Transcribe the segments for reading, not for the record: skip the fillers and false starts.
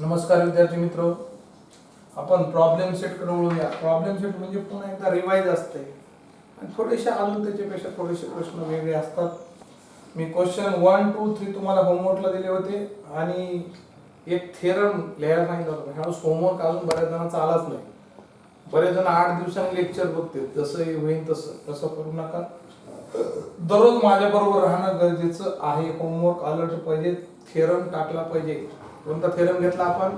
नमस्कार विद्यार्थी मित्र, आपण प्रॉब्लेम सेट कडे वळूया. प्रॉब्लेम सेट म्हणजे पुन्हा एकदा रिवाइज असते आणि थोडेसे अजून त्याच्यापेक्षा थोडेसे प्रश्न वेगळे असतात. मी क्वेश्चन 1, 2, 3 तुम्हाला होमवर्कला दिले होते आणि एक थेरम लिहायला सांगितलं होतं. ह्या होमवर्क अजून बऱ्याच जणांचा आलाच नाही. बरेच जण 8 दिवसांनी लेक्चर बघते, जसं होईल तसं करू नका. दररोज माझ्या बरोबर राहणं गरजेचं आहे. होमवर्क अलर्ट पाहिजे, थेरम टाकला पाहिजे. कोणता थेरम घेतला आपण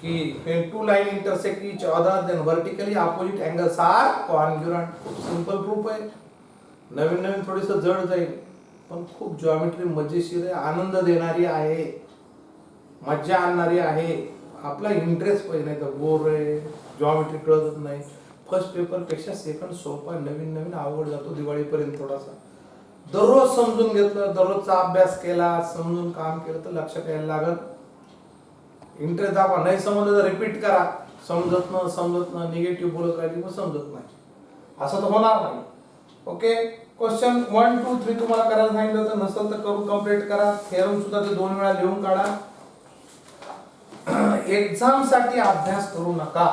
की when two line intersect each other then vertically opposite angles are congruent. Simple proof आहे. नवीन थोडंसं जड जाईल पण खूप जॉमेट्री मजेशीर आहे, आनंद देणारी आहे, मज्जा आणणारी आहे. आपला इंटरेस्ट पाहिजे, नाही तर बोर आहे, जॉमेट्री कळत नाही. फर्स्ट पेपर पेक्षा सेकंड सोपा, नवीन अवघड जातो दिवाळीपर्यंत. थोडासा दररोज समजून घेतलं, दररोजचा अभ्यास केला, समजून काम केलं तर लक्षात यायला लागल. इंटरेस्ट दाखवा, नाही समजलं तर रिपीट करा. समजत न निगेटिव्ह बोलत राहिली मग समजत नाही, असं तर होणार नाही. ओके, क्वेश्चन 1, 2, 3 तुम्हाला करायला सांगितलं तर नसेल तर करून कंप्लीट करा. थेरम सुद्धा ते 2 वेळा लिहून काढा. एक्झाम साठी अभ्यास करू नका.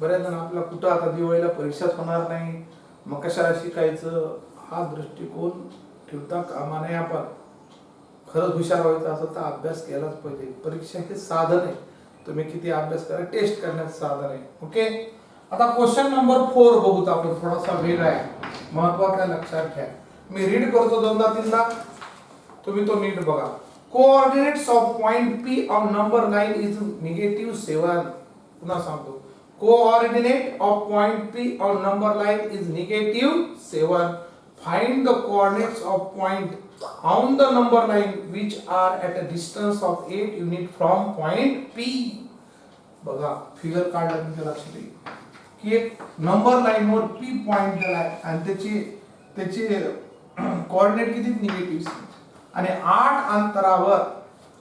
बऱ्याच जण आपला कुठं आता दिवाळीला परीक्षाच होणार नाही, मग कशाला शिकायचं, हा दृष्टिकोन ठेवता कामा नये. आपण खरंच हुशार व्हायचं असेल तर अभ्यास केलाच पाहिजे. परीक्षा हे साधन आहे, तुम्ही किती अभ्यास करा, टेस्ट करण्याचं साधन आहे. ओके, आता क्वेश्चन नंबर 4 बघूत आपण. थोडासा वेगळा आहे, महत्वाचा लक्षात घ्या. मी रीड करतो 2दा-3दा, तुम्ही तो नीट बघा. Coordinates of point P on number line is -7. पुन्हा सांगतो, coordinate of point P on number line is -7. Find the coordinates of point on the number line which are at a distance of 8 unit from point P. बघा figure काढला तुमच्या लक्षात येईल की एक number line वर P पॉइंट दिलाय आणि त्याचे कोऑर्डिनेट किती निगेटिव्ह आणि 8 अंतरावर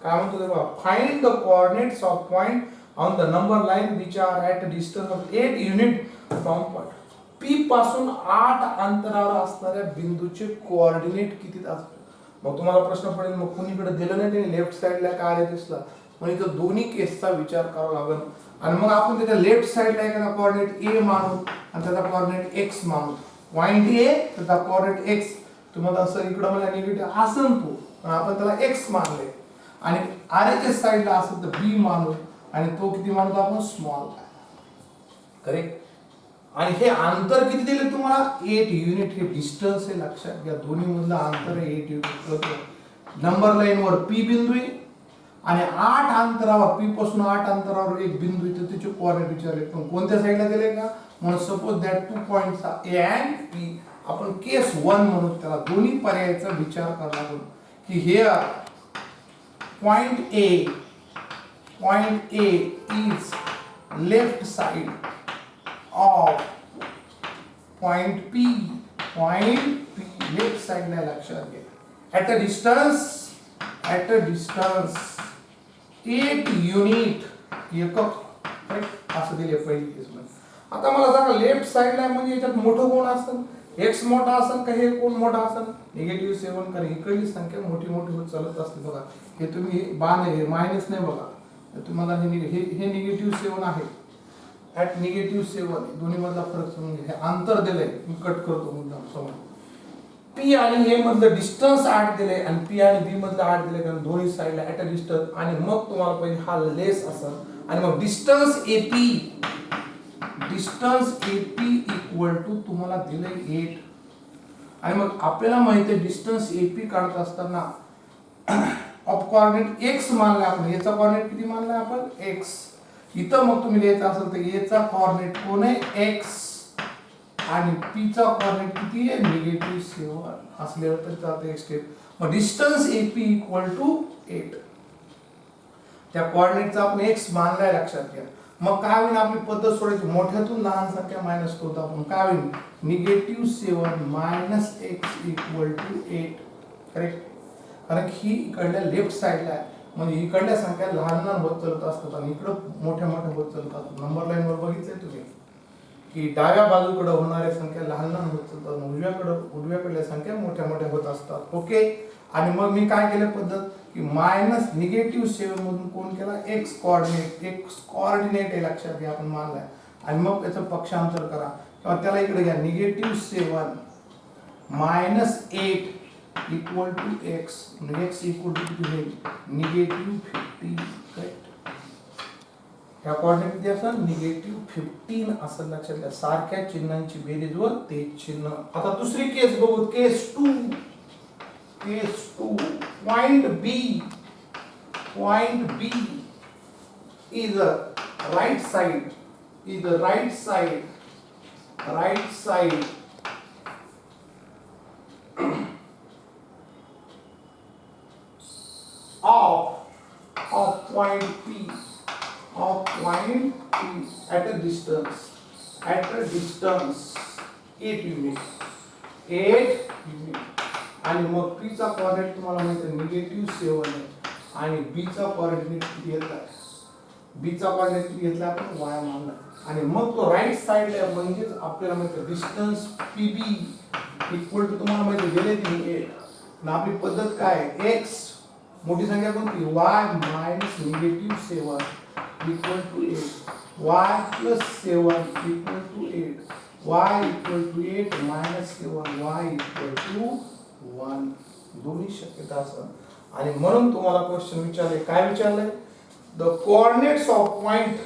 काय म्हणतो ते बघा. Find the coordinates of point on the number line which are at a distance of 8 unit from point P पासून 8 अंतरावर असणाऱ्या बिंदूचे कोऑर्डिनेट किती असतात. मग तुम्हाला प्रश्न पडेल, मग कुणीकडे दिलं नाही त्याने, लेफ्ट साइडला काय दिसला, मग इथं दोन्ही केसचा विचार करावा लागेल. आणि मग आपण त्याच्या लेफ्ट साइडला एखादा कोऑर्डिनेट A मानू आणि त्याचा कोऑर्डिनेट X मानू. पॉइंट A त्याचा कोऑर्डिनेट X. तुम्हाला असं इकडं मला निगेटिव्ह असन तो, पण आपण त्याला X मानले. आणि RHS साइडला असेल तर B मानू आणि तो किती मानतो आपण, स्मॉल. करेक्ट. आणि हे अंतर किती दिले तुम्हाला, 8 युनिट. हे डिस्टन्स आहे, लक्षात घ्या. दोन्ही मधलं अंतर आहे 8 युनिट. नंबर लाईन वर P बिंदू आहे आणि 8 अंतरावर, P पासून 8 अंतरावर एक बिंदू आहे, तर त्याचे कोऑर्डिनेट विचारले. पण कोणत्या साईडला दिले का, म्हणून suppose that 2 points A and P. आपण केस 1 म्हणून त्याला दोन्ही पर्यायाचा विचार करावा लागेल की हे point A is left side of point P left side ला लक्षात घ्या. at a distance 8 युनिट एकक असं दिले पहिली केस मध्ये. आता मला सांगा लेफ्ट साइड ला म्हणजे याच्यात मोठं कोण असेल, x मोठा असेल का हे कोण मोठा असेल, -7. कारण इकडली संख्या मोठी होत चालत असते. बघा हे तुम्ही बाण आहे, मायनस नाही बघा. तुम्हाला हे -7 आहे. ॲट -7 दोन्ही मधला फरक समजून घ्या. हे अंतर दिलंय, मी कट करतो मुद्दाम समज. P आणि A मधलं डिस्टन्स 8 दिलंय आणि P आणि B मधलं 8 दिलंय, कारण दोन्ही साइडला ॲट अ डिस्टन्स. आणि मग तुम्हाला पाहिजे हा लेस असेल आणि मग डिस्टन्स AP इक्वल टू तुम्हाला दिलंय 8. आणि मग आपल्याला माहिती आहे डिस्टन्स AP काढत असताना ऑफ कोऑर्डिनेट x मानलाय आपण. याचा कोऑर्डिनेट किती मानलाय आपण, x. इथं मग तुम्ही लिहायचं असेल तर A चा कोऑर्डिनेट कोण आहे, x. आणि P चा कोऑर्डिनेट किती आहे, -7 असल्यावर तर चालतं एक स्टेप. मग डिस्टन्स AP इक्वल टू 8. त्या कोऑर्डिनेटचा आपण x मानलाय, लक्षात घ्या. मग काय होईल, आपली पद्धत सोडायची, मोठ्यातून लहान संख्या मायनस करतो आपण. काय होईल, -7 - x इक्वल टू 8. करेक्ट. कारण ही इकडल्या लेफ्ट साइडला आहे, म्हणजे इकडल्या संख्या लहान होत चालत असतात आणि इकडं मोठ्या होत चालतात. नंबर लाईन वर बघितलंय तुम्ही की डाव्या बाजूकडे होणाऱ्या संख्या लहान होत चालतात, उजव्याकडल्या संख्या मोठ्या होत असतात. ओके. आणि मग मी काय केलं पद्धत की मायनस निगेटिव्ह 7 मधून कोण केला एक्स कोऑर्डिनेट आहे लक्षात घ्या आपण मानलाय आणि मग त्याचं पक्षांतर करा किंवा त्याला इकडे घ्या negative 7 minus 8 equal to x म्हणजे एक्स इक्वल टू किती होईल निगेटिव्ह 15 करेक्ट ह्या कोऑर्डिनेट किती असं निगेटिव्ह 15 असं लक्षात घ्या सारख्या चिन्हांची बेरीज व ते चिन्ह आता दुसरी केस बघू केस 2 point B is the right side of point P at a distance 8 unit आणि मग P चा कोऑर्डिनेट तुम्हाला माहिती आहे निगेटिव्ह 7 आहे आणि B चा कोऑर्डिनेट किती घेतला B चा कोऑर्डिनेट किती घेतला आपण y मानला आणि मग तो राईट साइडला आहे म्हणजेच आपल्याला माहिती आहे डिस्टन्स PB इक्वल टू तुम्हाला माहिती आहे गेले की 8 आणि आपली पद्धत काय x मोठी संख्या कोणती y minus negative 7 equal to 8 y plus 7 equal to 8 y equal to 8 minus 7 y equal to 1 दोन्ही शक्यता असतात आणि म्हणून तुम्हाला क्वेश्चन विचारले काय विचारलंय द कोऑर्डिनेट्स ऑफ पॉइंट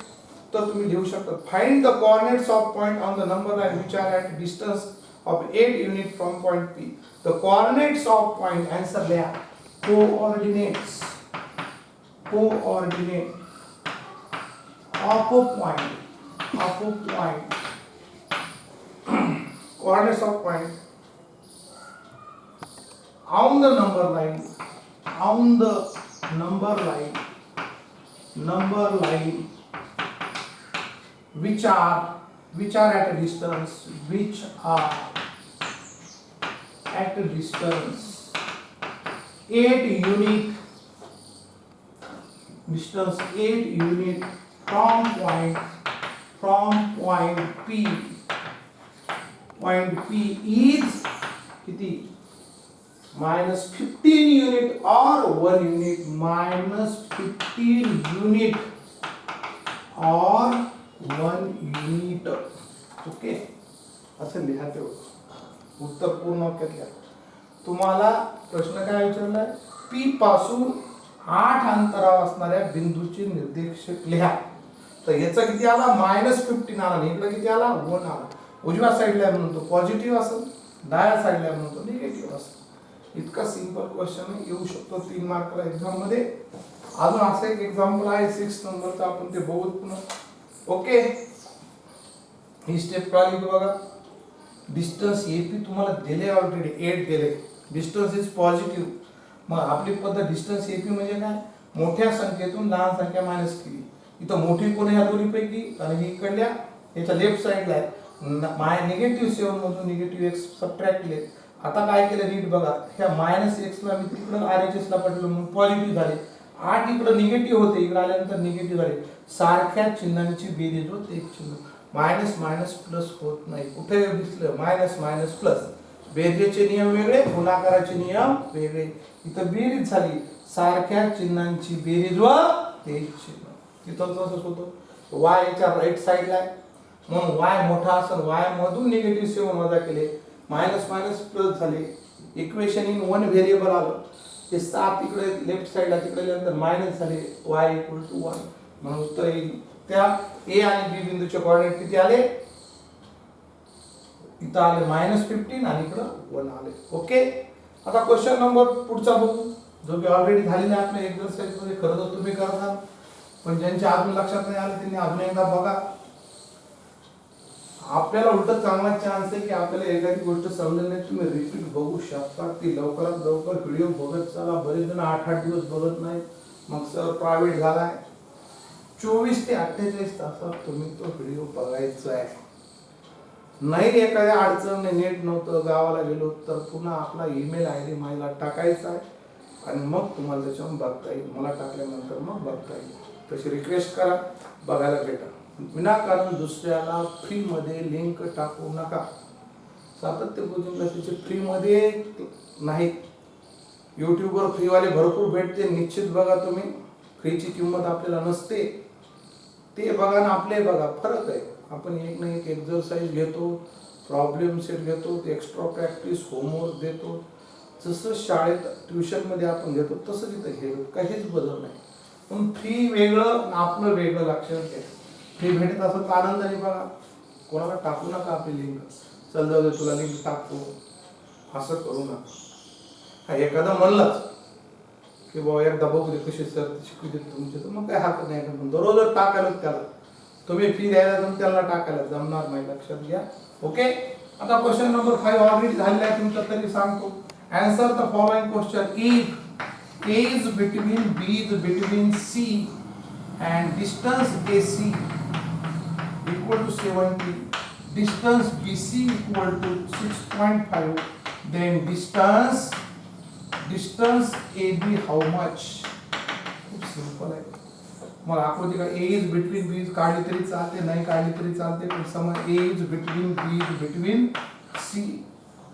तर तुम्ही लिहू शकता find the coordinates of point on the number line which are at distance of 8 unit from point P the coordinates of point answer लिहा coordinate of a point coordinates of point on the number line which are at a distance 8 unit from point P is किती minus 15 unit or 1 unit minus 15 unit or 1 unit okay असं लिहा तेवढं उत्तर पूर्ण वाक्यात लिहा तुम्हाला प्रश्न काय विचारलाय P पासून 8 अंतरावर असणाऱ्या बिंदूचे निर्देशक लिहा तर याचा किती आला -15 आला आणि इकडे किती आला 1 आला उजव्या साइडला म्हणतो पॉझिटिव्ह असेल डाव्या साइडला म्हणतो निगेटिव्ह असेल इतका सिंपल क्वेश्चन येऊ शकतो 3 मार्कला एक्झाम मध्ये अजून असं एक एक्झाम्पल आहे 6 नंबरचा आपण ते बघू पुन्हा ओके ही स्टेप कळली बघा डिस्टन्स AP तुम्हाला दिले ऑलरेडी 8 दिले डिस्टन्स इज पॉझिटिव्ह मग आपली पद्धत डिस्टन्स AP म्हणजे काय मोठ्या संख्येतून लहान संख्या मायनस केली इथं मोठी कोण ह्या दोन्ही पैकी आणि ही इकडल्या याच्या लेफ्ट साइडला आहे निगेटिव्ह 7 मधून निगेटिव्ह x सबट्रॅक्ट केले आता काय केलं नीट बघा ह्या -x ला मी तिकडे RHS ला पडलो म्हणून पॉझिटिव्ह झाले 8 इकडे निगेटिव्ह होते इकडे आल्यानंतर निगेटिव्ह झाले सारख्या चिन्हांची बेरीज होते एक चिन्ह मायनस मायनस प्लस होत नाही कुठे दिसलं मायनस मायनस प्लस बेरजेचे नियम वेगळे गुणाकाराचे नियम वेगळे इथं बेरीज झाली सारख्या चिन्हांची बेरीज व ते चिन्ह तिथं तसंच होतं y याच्या राईट साइडला आहे म्हणून y मोठा असेल y मधून निगेटिव्ह 7 वजा केले मायनस मायनस प्लस झाले इक्वेशन इन वन व्हेरिएबल आलं ते 7 इकडे लेफ्ट साइडला तिकडे गेल्यानंतर मायनस झाले y इक्वल टू 1 म्हणून उत्तर येईल त्या A आणि B बिंदूचे कोऑर्डिनेट किती आले इथं आले -15 आणि इकडे 1 आले ओके आता क्वेश्चन नंबर पुढचा बघू जो की ऑलरेडी झालेला आहे आपल्या एक्सरसाइज मध्ये खरं तर तुम्ही करता पण ज्यांच्या अजून लक्षात नाही आलं त्यांनी अजून एकदा बघा आपल्याला उलट चांगला चान्स आहे की आपल्याला एखादी गोष्ट समजली नाही तुम्ही रिपीट बघू शकता ती लवकरात लवकर व्हिडिओ बघत चला बरेच जण 8-8 दिवस बघत नाही मग सर प्रायव्हेट झालाय 24 ते 48 तासात तुम्ही तो व्हिडिओ बघायचा आहे नाही एखाद्या अडचण नेट नव्हतं गावाला गेलो तर पुन्हा आपला ईमेल ID मला टाकायचा आहे आणि मग तुम्हाला त्याच्यावर बघता येईल मला टाकल्यानंतर मग बघता येईल तशी रिक्वेस्ट करा बघायला भेटा विनाकारण दुसऱ्याला फ्री मध्ये लिंक टाकू नका सातत्य कोचिंग क्लासेसचे फ्री मध्ये नाही यूट्यूबवर फ्रीवाले भरपूर भेटते, निश्चित बघा तुम्ही. फ्रीची किंमत आपल्याला नसते. ते बघा ना आपले बघा, फरक आहे. आपण एक ना एक एक्झरसाइज घेतो, प्रॉब्लेम सेट घेतो, एक्स्ट्रा प्रॅक्टिस होमवर्क देतो. जसं शाळेत ट्युशनमध्ये आपण घेतो तसंच इथं घेतो, काहीच बदल नाही. पण फ्री वेगळं आपलं वेगळं, लक्षात घ्या. फ्री भेटत असं तर आनंदाने बघा. कोणाला टाकू नका आपली लिंक, चल जाऊ दे तुला लिंक टाकतो, असं करू नका. एखादा म्हणलाच की बाबा एकदा बघू दे कसे सर शिकू देत तुमचे, तर मग काय हरकत नाही. पण दररोज टाकायला त्याला तुम्ही फी द्यायला तर त्याला टाकायला जमणार नाही, लक्षात घ्या. ओके. आता क्वेश्चन नंबर 5 ऑलरेडी झालेला आहे तुमचा, तरी सांगतो. Answer the following question. If A is between B is between C and distance AC equal to 70, distance BC equal to 6.5, then distance AB how much? खूप सिंपल आहे. मग आकृती का A is between B काढली तरी चालते, नाही काढली तरी चालते, पण समज A is between B is between C,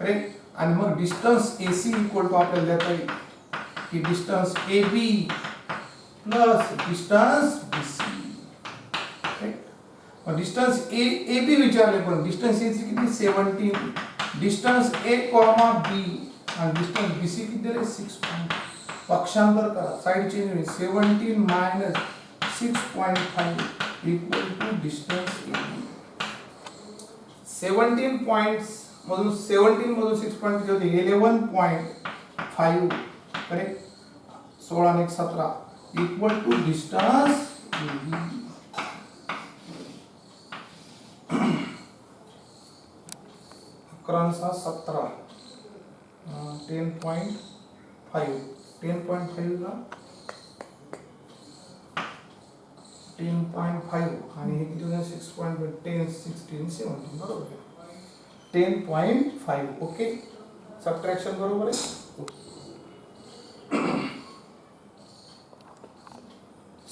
correct. आणि मग डिस्टन्स AC इक्वल टू आपल्याला देता येईल की distance AB plus distance BC, correct. मग डिस्टन्स AB विचारले, पण डिस्टन्स AC किती 17, डिस्टन्स A, B आणि डिस्टन्स BC किती दिले 6. पक्षांतर करा, साइड चेंज होईल. 17 minus 6.5 equal to distance AB. 17 points मधून 17 मधून 6.5 होते 11.5, करेक्ट. 16 आणि 17 इक्वल टू डिस्टन्स AB. 11 सा 17 10.5 10.5 का 10.5 आणि हे किती होईल 6.10 16 17 बरोबर आहे. 10.5. ओके. सबट्रॅक्शन बरोबर आहे.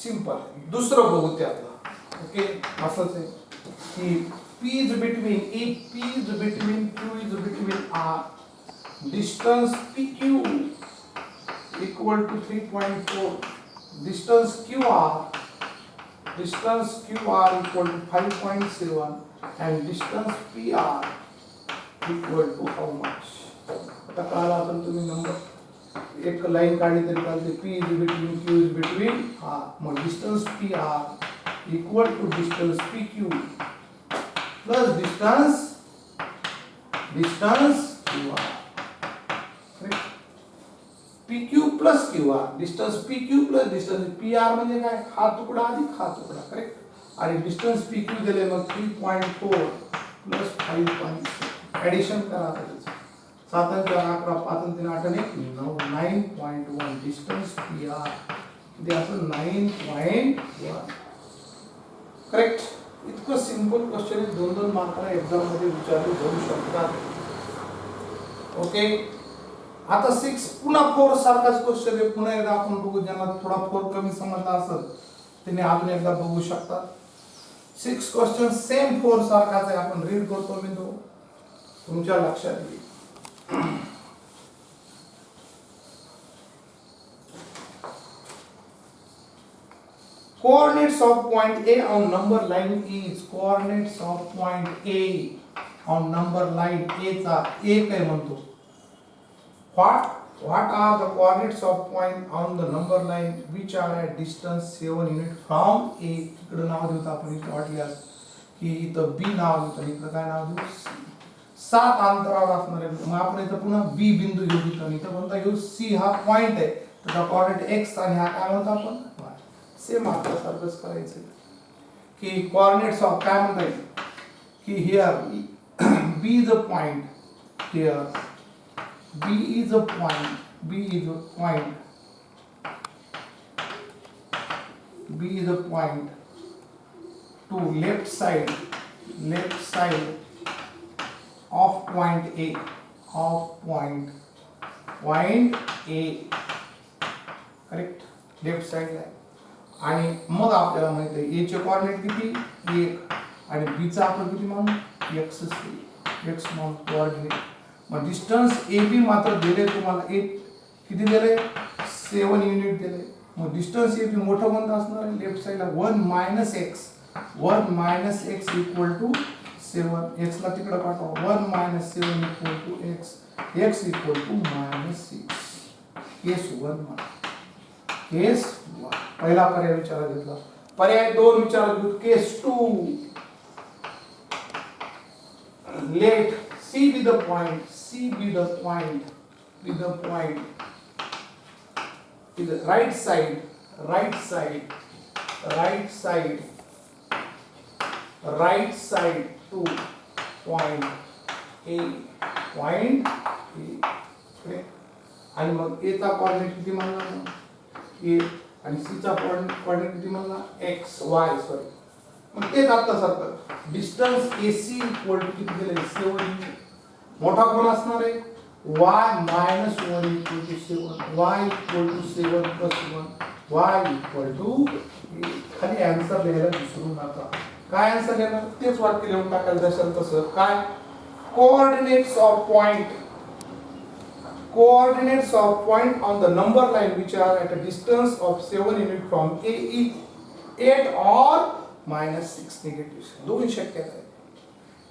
सिंपल. दुसरं बघू त्यातला. ओके. असंच आहे की P is between, if P is between Q is between R, distance PQ equal to 3.4, distance QR equal to 5.7 and distance PR equal to how much? आता कळाला असेल तुम्ही नंबर. एक लाईन काढली तरी चालते. P is between Q is between R, मग distance PR equal to distance PQ plus distance QR. PQ plus QR, distance PQ plus distance PR म्हणजे काय, हा तुकडा अधिक हा तुकडा, करेक्ट. आणि डिस्टन्स PQ दिले, मग 3.4 प्लस 5.6 ऍडिशन करा. त्याचं 7 आणि 4 11 5 आणि 3 8 आणि 9 9.1 डिस्टन्स PR ते असं 9.1, करेक्ट. इतकं सिंपल क्वेश्चन आहे, 2-2 मार्काला एक्झाम मध्ये विचारले जाऊ शकतात. ओके. आता 6 पुन्हा 4 सारखाच क्वेश्चन आहे. पुन्हा एकदा आपण बघू, ज्यांना थोडा 4 कमी समजला असेल त्यांनी अजून एकदा बघू शकतात. 6 क्वेश्चन सेम 4 सारखाच आहे. आपण रीड करतो मी, तो तुमच्या लक्षात येईल. Coordinates of point A on number line is, coordinates of point A on number line A चा A काय म्हणतो. What are the coordinates of point on the number line which are at distance 7 unit from A? इकडे नाव देऊ आपण, इथे वाटल्यास की इथं B नाव देऊ, इकडे काय नाव देऊ 7 अंतरावर असणार आहे. मग आपण इथं पुन्हा B बिंदू घेऊ, इथं कोणता घेऊ C हा पॉइंट आहे, त्याचा कोऑर्डिनेट x आणि हा काय म्हणतो आपण y. सेम आपल्या सारखंच करायचं की कोऑर्डिनेट्स ऑफ काय म्हणता येईल की here B is a point, here B is a point, B is a point, B is a point to left side of point A, correct, left side ला. आणि मग आपल्याला माहिती आहे A चे कोऑर्डिनेट किती 1 आणि B चा आपण किती मानू x मानू कोऑर्डिनेट. मग डिस्टन्स AB मात्र दिले तुम्हाला 8 किती दिले 7 युनिट दिले. मग डिस्टन्स हे मोठं कोणतं असणार आहे लेफ्ट साईडला 1 minus x. 1 minus x equal to 7. एक्सला तिकडे पाठवा 1 minus 7 equal to x. X equal to minus 6. Case 1 case 1 पहिला पर्याय विचारात घेतला. पर्याय 2 विचारात घेऊ. Case 2. Let C be the point. C be the point. Be the point. Be the right side. Right side. Right side. Right side to point A. Point A. Okay. आणि मग A चा कोऑर्डिनेट किती म्हणला A आणि C चा coordinate किती म्हणला x y sorry. मग तेच आता सारखं डिस्टन्स AC इक्वल टू किती दिले 7. मोठा कोण असणार आहे y minus 1 equal to 7. y equal to 7 plus 1 y equal to खाली आन्सर लिहायला विसरू नका. काय आन्सर लिहिणार तेच वाक्य लिहून टाकायचं असेल तसं काय coordinates of point on the number line which are at a distance of 7 unit from A is 8 or minus 6 negatives. दोन शक्यता आहेत.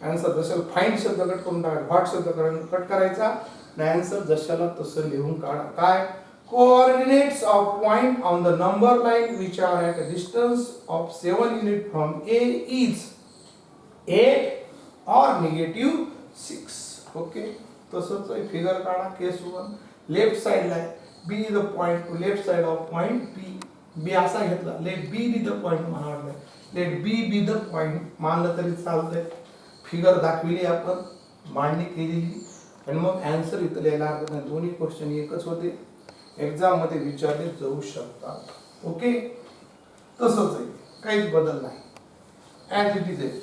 आन्सर जसं फाइंड शब्द कट करून टाकायचा, व्हॉट शब्द कट करायचा आणि आन्सर जशाला तसं लिहून काढा. काय coordinates of point on the number line which are at a distance of 7 unit from A is 8 or negative 6. Okay तसंच फिगर काढा. केस 1 लेफ्ट साइडला आहे B is the point to left side of point P. B असा घेतला let B be the point म्हणा वाटलं. Let B be the point मानलं तरी चालतंय. फिगर दाखविली आपण मांडणी केलेली आणि मग आन्सर इथं लिहायला हरकत नाही. दोन्ही क्वेश्चन एकच होते. एक्झाम मध्ये विचारले जाऊ शकतात. ओके तसंच आहे काहीच बदल नाही ॲज इट इज आहे.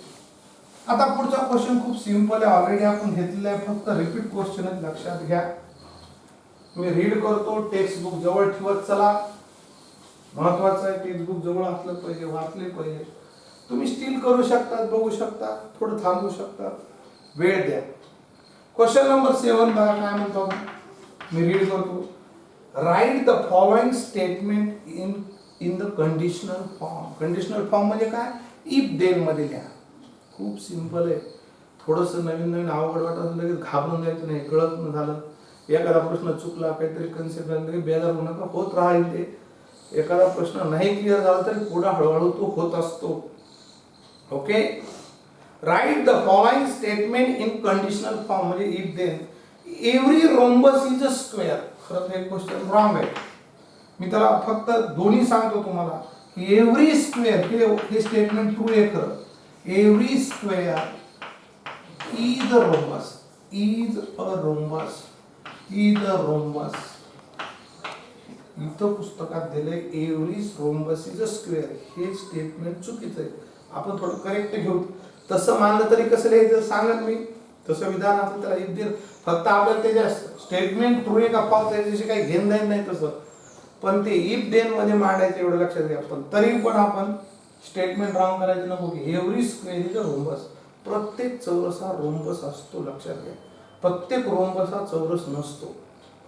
आता पुढचा क्वेश्चन खूप सिंपल आहे. ऑलरेडी आपण घेतलेला आहे. फक्त रिपीट क्वेश्चन आहे लक्षात घ्या. मी रीड करतो. टेक्स्ट बुक जवळ ठेवत चला. महत्वाचं आहे टेक्स्ट बुक जवळ असलं पाहिजे वाचले पाहिजे. तुम्ही स्टील करू शकता बघू शकता थोडं थांबू शकता वेळ द्या. क्वेश्चन नंबर 7 बघा काय म्हणतो. मी रीड करतो. Right the following statement in the conditional form. Conditional form म्हणजे काय इफ देन मध्ये लिहा. खूप सिंपल आहे. थोडंसं नवीन नवीन अवघड वाटत लगेच घाबरून जायचं नाही. कळत न झालं एखादा प्रश्न चुकला काहीतरी कन्सेप्ट झाला तरी बेजार होऊ नका. होत राहील ते. एखादा प्रश्न नाही क्लिअर झाला तरी पुढे हळूहळू तो होत असतो. Okay write the following statement in conditional form म्हणजे if then. Every rhombus is a square. खरं हे क्वेश्चन रॉंग आहे. मी त्याला फक्त दोन्ही सांगतो तुम्हाला की एव्हरी स्क्वेअर हे स्टेटमेंट ट्रू आहे खरं. Every square is a rhombus. Is a rhombus. Is a rhombus. इथं पुस्तकात दिलंय every rhombus is a square. हे स्टेटमेंट चुकीचं आहे. आपण थोडं करेक्ट घेऊ. तसं मानलं तरी कसं लिहायचं सांगत मी. तसं विधान असलं त्याला इफ देन फक्त आपल्याला त्याच्या स्टेटमेंट ट्रू आहे का फॉल्स त्याच्याशी काही घेणं देणं नाही तसं. पण ते इफ देन मध्ये मांडायचं एवढं लक्षात घ्या. पण तरी पण आपण स्टेटमेंट रॉंग करायचं नको की every square is a rhombus. प्रत्येक चौरस हा रोम्बस असतो लक्षात घ्या. प्रत्येक रोम्बस हा चौरस नसतो.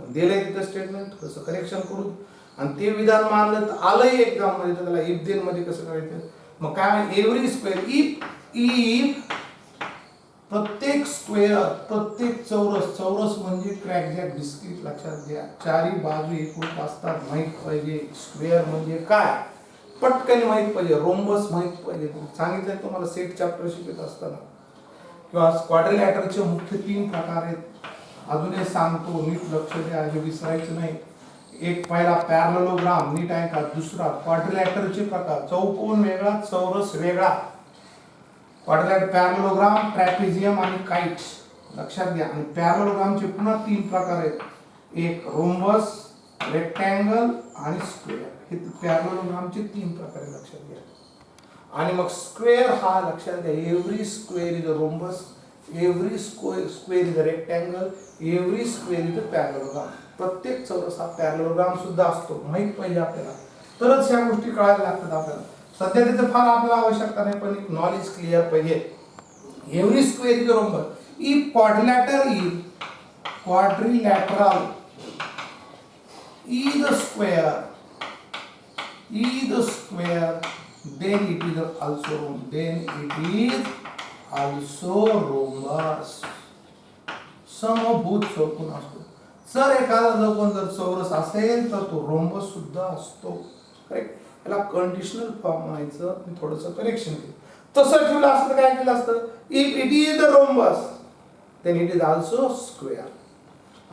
दिलंय तिथं स्टेटमेंट तसं करेक्शन करू आणि ते विधान मानलं तर आलंय एक्झाम मध्ये तर त्याला इफ देन मध्ये कसं करायचं. मग काय एव्हरी स्क्वेअर इफ प्रत्येक स्क्वेअर प्रत्येक चौरस म्हणजे क्रॅकजॅक बिस्किट लक्षात घ्या. चारी बाजू एकूण असतात माहित पाहिजे. स्क्वेअर म्हणजे काय पटकन माहित पाहिजे. रोम्बस माहित पाहिजे. सांगितलंय तुम्हाला सेट चॅप्टर शिकत असताना किंवा क्वाड्रिलॅटरचे मुख्य 3 प्रकार आहेत. अजून एक सांगतो नीट लक्ष द्या हे विसरायचं नाही. एक पहिला पॅरलेलोग्राम नीट आहे का. दुसरा क्वाड्रिलॅटरचे प्रकार चौकोन वेगळा चौरस वेगळा. क्वाड्रिलॅटर पॅरलेलोग्राम ट्रॅपेझियम आणि काइट लक्षात घ्या. आणि पॅरलेलोग्रामचे पुन्हा 3 प्रकार आहेत. एक रोम्बस रेक्टँगल आणि स्क्वेअर. हे पॅरलेलोग्रामचे 3 प्रकार आहे लक्षात घ्या. आणि मग स्क्वेअर हा लक्षात घ्या. Every square is a rhombus. Every square is a rectangle. Every square is a parallelogram. प्रत्येक चौरस हा पॅरलेलोग्राम सुद्धा असतो. माहित पाहिजे आपल्याला तरच ह्या गोष्टी कळायला लागतात आपल्याला. सध्या त्याचं फार आपल्याला आवश्यकता नाही पण एक नॉलेज क्लिअर पाहिजे. Every square is a rhombus. If quadrilateral is quadrilateral is a square, then it is also rhombus. समभुज चौकोन असतो. जर एखादा चौकोन जर चौरस असेल तर तो रोम्बस सुद्धा असतो. करेक्ट. याला कंडिशनल फॉर्म म्हणायचं. मी थोडंसं करेक्शन केलं. तसं ठेवलं असतं तर काय केलं असतं? If it is the rhombus then it is also square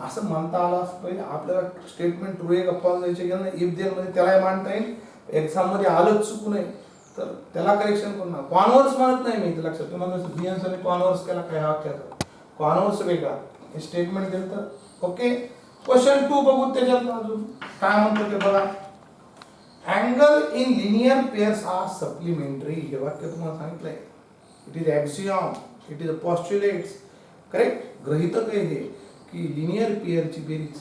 असं म्हणता आलं असतं पाहिजे. आपल्याला स्टेटमेंट ट्रू आहे का फॉल्स द्यायचे गेलं ना इफ देन मध्ये त्यालाही मांडता येईल. एक्झाम मध्ये आलंच चुकू नये तर त्याला करेक्शन करू नका. कॉन्व्हर्स म्हणत नाही मी, लक्षात तुम्हाला बियन्सने कॉन्व्हर्स केला काय वाक्याचा कॉन्व्हर्स वेगळा हे स्टेटमेंट दिलं तर ओके. क्वेश्चन 2 बघू त्याच्यात अजून काय म्हणतो ते बघा. Angle in linear pairs are supplementary. हे वाक्य तुम्हाला सांगितलंय. It is axiom, it is postulates. Correct. गृहीतक आहे हे की लिनियर पेअरची बेरीज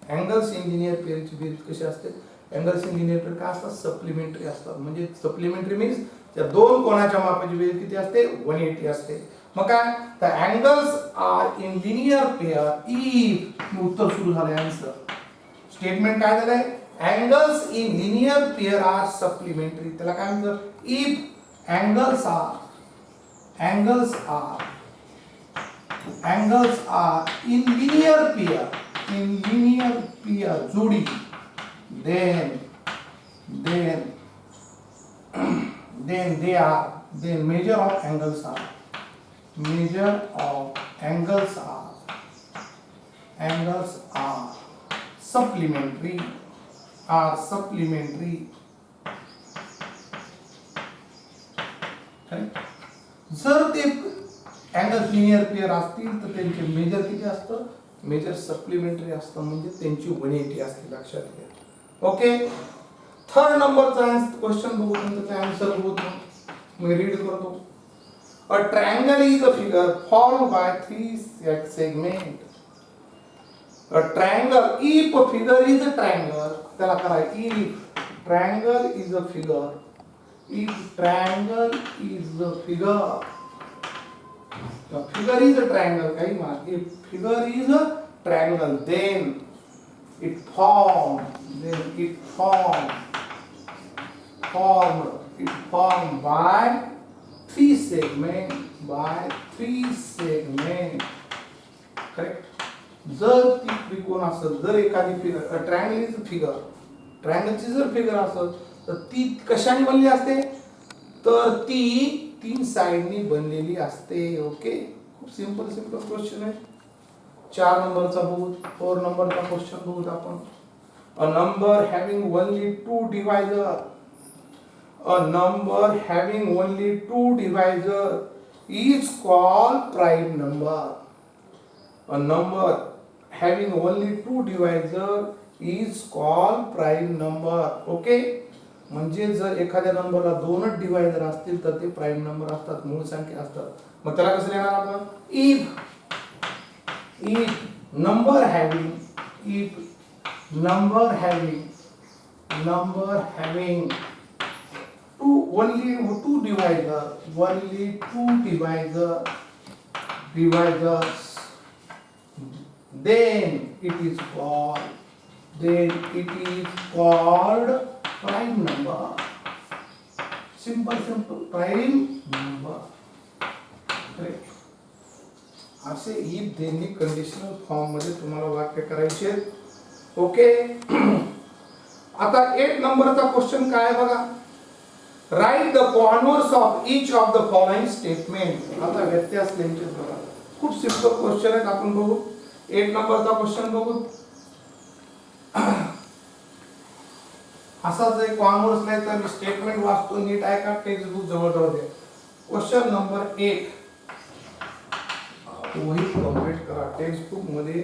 अँगल्स इन लिनियर पेअरची बेरीज कशी असते. अँगल्स इन लिनियर पेअर काय असतात? सप्लिमेंटरी असतात. म्हणजे सप्लिमेंटरी मीन्स त्या दोन कोणाच्या मापाची बेरीज किती असते? 180 असते. मग काय तर angles are in linear pair if उत्तर सुरू झालंय. आन्सर स्टेटमेंट काय झालंय? Angles in linear pair are supplementary. त्याला काय म्हणतात? If angles are in linear pair जोडी then measure of angles are supplementary. जर ते अँगल्स लिनियर पेअर असतील तर त्यांचे मेजर किती असतं? मेजर सप्लिमेंटरी असतं म्हणजे त्यांची 180 असते. लक्षात घ्या. ओके. थर्ड नंबरचा क्वेश्चन बघू. त्याचा आन्सर बघू. मी रीड करतो. A triangle is a figure formed by 3 segments. A triangle if a figure is a triangle. त्याला करा if triangle is a figure. The figure is a triangle. काही म्हणा. If figure is a triangle, then it formed by 3 segments. Correct. जर ती त्रिकोण असेल, जर एखादी फिगर ट्रायंगल इज फिगर, ट्रायंगलची जर फिगर असेल तर ती कशाने बनली असते? तर ती 3 साइडनी बनलेली असते. ओके. खूप सिंपल क्वेश्चन आहे. 4 नंबरचा बघू. 4 नंबरचा क्वेश्चन बघू आपण. A number having only 2 divisor is called prime number. A number having only 2 divisor is called prime number. Okay. म्हणजे जर एखाद्या नंबरला 2च डिवायझर असतील तर ते प्राइम नंबर असतात, मूळ संख्या असतात. मग त्याला कसं लिहिणार आपण? if number having 2 divisors, then it is called prime number. Simple prime number. Correct. असे इफ देन कंडिशनल फॉर्म मध्ये तुम्हाला वाक्य करायचे. ओके. आता 8 नंबरचा क्वेश्चन काय बघा. Write the converse of each of the following statement. आता व्यत्यास लिहायचे बघा. खूप सिंपल क्वेश्चन आहेत. आपण बघू 8 नंबरचा क्वेश्चन बघू. असाच एक कॉन्व्हर्स लिहायचा. मी स्टेटमेंट वाचतो नीट ऐका. टेक्स्ट बुक जवळ राहू द्या. क्वेश्चन नंबर 8 वही कंप्लीट करा. टेक्स्ट बुक मध्ये,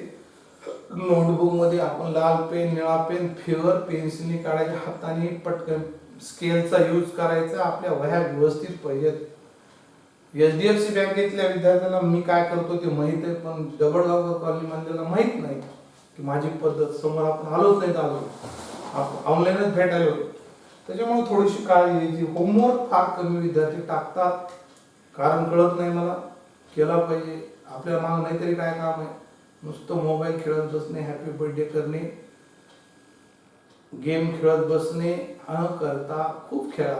नोटबुक मध्ये आपण लाल पेन, निळा पेन, फेवर पेन्सिलने काढायच्या, हाताने पटकन स्केलचा यूज करायचा. आपल्या वह्या व्यवस्थित पाहिजेत. HDFC बँकेतल्या विद्यार्थ्यांना मी काय करतो ते माहित आहे, पण दगडगाव कॉलनी मधल्याला माहित नाही की माझी पद्धत. समोर आपण आलोच नाही, आलो आपण ऑनलाईनच भेटायला होतो. त्याच्यामुळे थोडीशी काळजी घ्यायची. होमवर्क फार कमी विद्यार्थी टाकतात, कारण कळत नाही मला. केला पाहिजे. आपल्या माग नाहीतरी काय काम आहे? नुसतं मोबाईल खेळत बसणे, हॅपी बर्थडे करणे, गेम खेळत बसणे न करता खूप खेळा.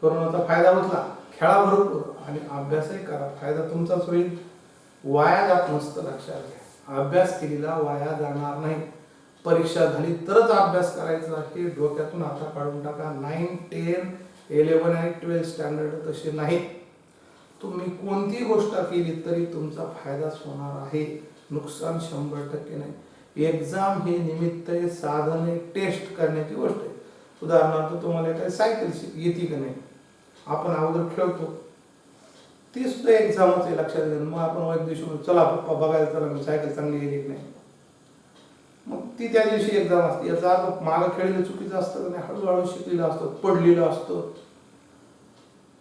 कोरोनाचा फायदा उचला, खेळा भरपूर आणि अभ्यासही करा. फायदा तुमचाच होईल, वाया जात नसतं. लक्षात घ्या, अभ्यास केलेला वाया जाणार नाही. परीक्षा झाली तरच अभ्यास करायचा हे डोक्यातून आता काढून टाका. 9, 10, 11 आणि 12 स्टँडर्ड तसे नाही. तुम्ही कोणती गोष्ट केली तरी तुमचा फायदाच होणार आहे, नुकसान 100% नाही. एक्झाम हे निमित्त आहे, साधन आहे, टेस्ट करण्याची गोष्ट आहे. उदाहरणार्थ तुम्हाला काही सायकल येते का नाही, आपण अगोदर खेळतो, ती सुद्धा एक्झामच आहे. लक्षात घ्या. मग आपण एक दिवशी चला पप्पा बघायला चला मी सायकल चांगली येईल की नाही, मग ती त्या दिवशी एक्झाम असते. याचा अर्थ मागं खेळलेलं चुकीचं असतं का नाही, हळूहळू शिकलेलं असतं, पडलेलं असतं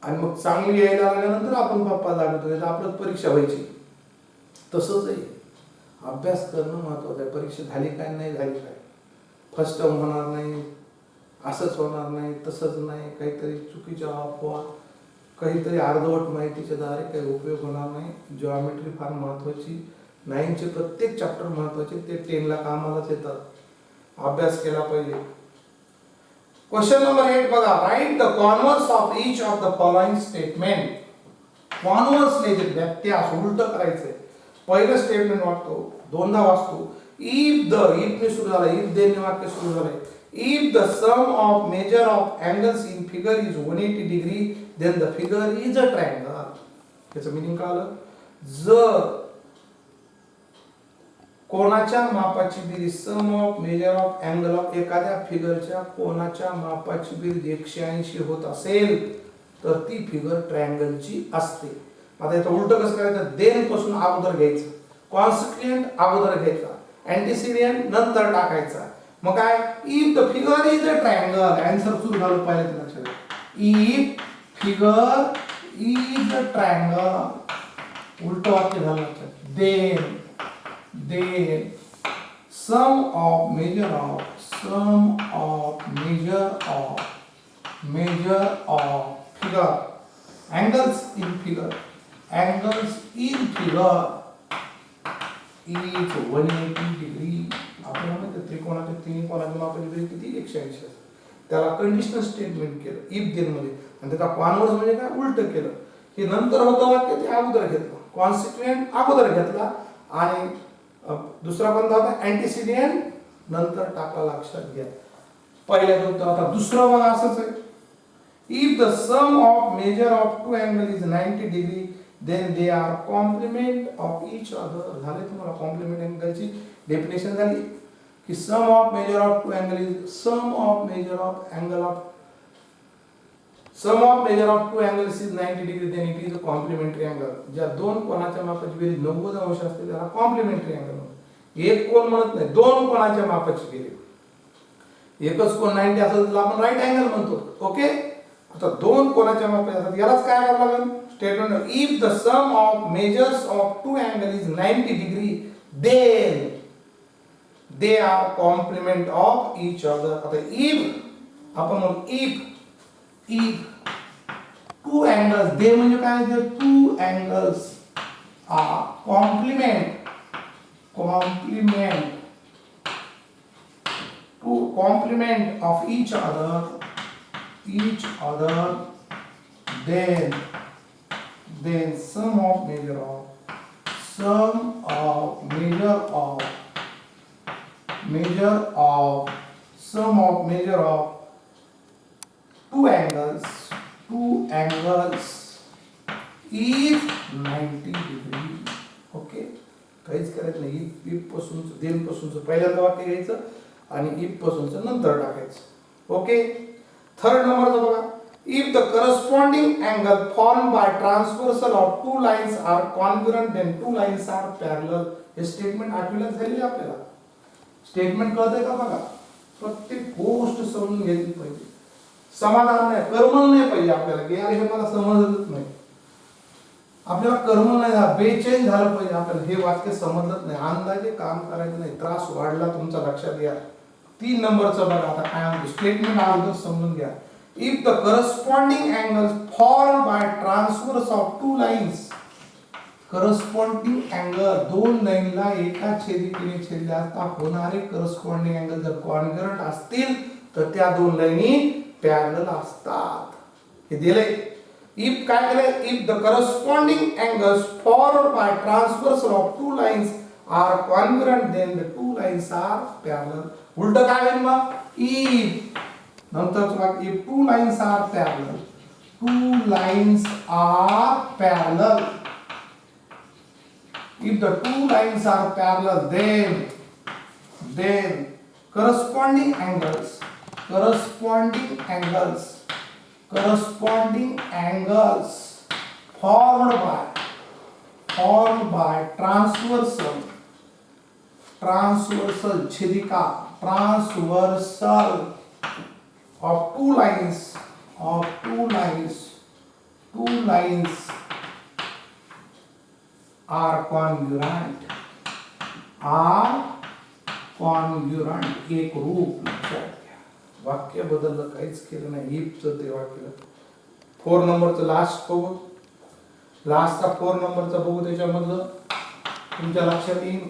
आणि मग चांगली यायला लागल्यानंतर आपण पप्पा लागतो, आपलं परीक्षा व्हायची. तसंच आहे, अभ्यास करणं महत्वाचं आहे. परीक्षा झाली काय नाही झाली काय, फर्स्ट टर्म होणार नाही, असंच होणार नाही, तसंच नाही, काहीतरी चुकीच्या अफवा, काहीतरी अर्धवट माहितीच्या द्वारे काही उपयोग होणार नाही. जॉमेट्री फार महत्वाची, 9चे प्रत्येक चॅप्टर महत्वाचे, ते 10ला कामालाच येतात. अभ्यास केला पाहिजे. क्वेश्चन नंबर 8 बघा. Write the converse of each of the following statement. Converse लिहायचे, व्यत्यास, उलट करायचंय. पहिलं स्टेटमेंट वाचतो, दोनदा वाचतो. इफ ने सुरू झाला, इफ देन वाक्य सुरू झालंय. If the sum of measure of angles in figure is 180 degree then the figure is a triangle. याचं मीनिंग कळलं? जर कोणाच्या मापाची बेरीज, sum of measure of angle of एखाद्या फिगरच्या कोणाच्या मापाची बेरीज 180 होत असेल तर ती फिगर ट्रायंगलची असते. आता याचं उलट कसं करायचं? देन पासून अगोदर घ्यायचं, कॉन्सिक्वेंट अगोदर घ्यायचा, अँटीसिडेंट नंतर टाकायचा. मग काय? If the figure is a triangle, answer सुरू झालं पाहिजे लक्षात. If figure is a triangle, उलट वाक्य झालं लक्षात. Then sum of measure of figure angles in figure is 180 degree. आपण म्हणतो त्रिकोणाच्या तिन्ही कोणाची मापाची बेरीज किती? 180. त्याला कंडिशनल स्टेटमेंट केलं इफ देन मध्ये, आणि त्याचा कॉन्व्हर्स म्हणजे काय? उलट केलं. हे नंतर होतं वाक्य, ते अगोदर घेतलं, कॉन्सिक्वेंट अगोदर घेतला आणि दुसरा कोणता होता? अँटीसिडेंट नंतर टाकला. लक्षात घ्या. पहिल्या दोन. आता दुसरं बघा, असंच आहे. If the sum of measure of two angle is 90 degree then they are complement of each other. झाले तुम्हाला कॉम्प्लिमेंट अँगलची डेफिनेशन झाली की sum of measure of two angle is sum of measure of angle of sum of measure of two angles is 90 degree then it is a complementary angle. ज्या दोन कोणाच्या मापाची बेरीज 90 अंश असते त्याला कॉम्प्लिमेंटरी अँगल म्हणतात. एक कोण म्हणत नाही, दोन कोणाच्या मापाची बेरीज. एकच कोण 90 असेल तर आपण राईट अँगल म्हणतो. ओके. आता दोन कोणाच्या मापाची असतात, यालाच काय करावं लागेल? Statement. If the sum of measures of two angle is 90 degree then they are complement of each other. आता इफ आपण म्हणू इफ two angles, they म्हणजे काय? The two angles are complement of each other then sum of measure of two angles is 90 degree. Okay. काहीच करायचं नाही. If पासून then पासून पहिल्यांदा वाक्य घ्यायचं आणि इफ पासून नंतर टाकायचं. ओके. थर्ड नंबरचं बघा. If the corresponding angle form by transversal of two lines are congruent then two lines are parallel. हे स्टेटमेंट आठवीला झालेली आपल्याला. स्टेटमेंट कळतंय का बघा? प्रत्येक गोष्ट समजून घेतली पाहिजे. समाधान नाही, कर्मल नाही पाहिजे आपल्याला की यार हे मला समजलंच नाही. आपल्याला कर्मल नाही झालं, बेचैन झालं पाहिजे आपल्याला. हे वाक्य समजलंच नाही, अंदाजे काम करायचं नाही, त्रास वाढला तुमचा. लक्षात घ्या. 3 नंबरचं बघा. आता काय म्हणतो स्टेटमेंट अगोदर समजून घ्या. If the corresponding angles form by transverse of two lines corresponding angle दोन लाईनला एका छेदिकेने छेदल्या असता होणारे करस्पॉन्डिंग अँगल जर कॉन्ग्रुएंट असतील तर त्या दोन लाईनी पॅरलल असतात. हे दिले. इफ काय केलं, if the corresponding angles forward by transversal of two lines are congruent then the two lines are parallel. उलट काय होईल मग, इफ नंतरचं वाक्य, if two lines are parallel, two lines are parallel. If the two lines are parallel, then corresponding angles formed by transversal छेदिका transversal of two lines are congruent. एक रूप. लक्षात घ्या, वाक्य बदललं, काहीच केलं नाही. इफचं ते वाक्य 4 नंबरचं लास्ट बघू, लास्टचा 4 नंबरचा बघू. त्याच्यामधलं तुमच्या लक्षात येईल,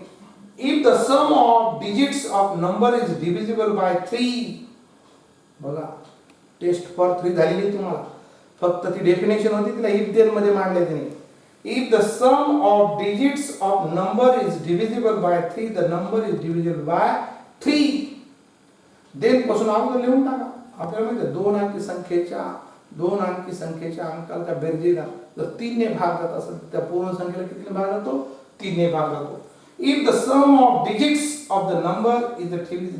if the sum of digits of number is divisible by 3. बघा, टेस्ट फॉर 3 झालेली तुम्हाला, फक्त ती डेफिनेशन होती, तिला इफ देन मध्ये मांडले त्यांनी. If the sum of digits of number is divisible by 3, the number is divisible by 3. then पासून अगोदर लिहून टाका. आपल्याला माहिती आहे दोन अंकी संख्येच्या अंकाला त्या बेरजेला जर 3 ने भाग जात असेल तर त्या पूर्ण संख्येला कितीने भाग जातो, 3 ने भाग जातो. If the sum of digits of the number is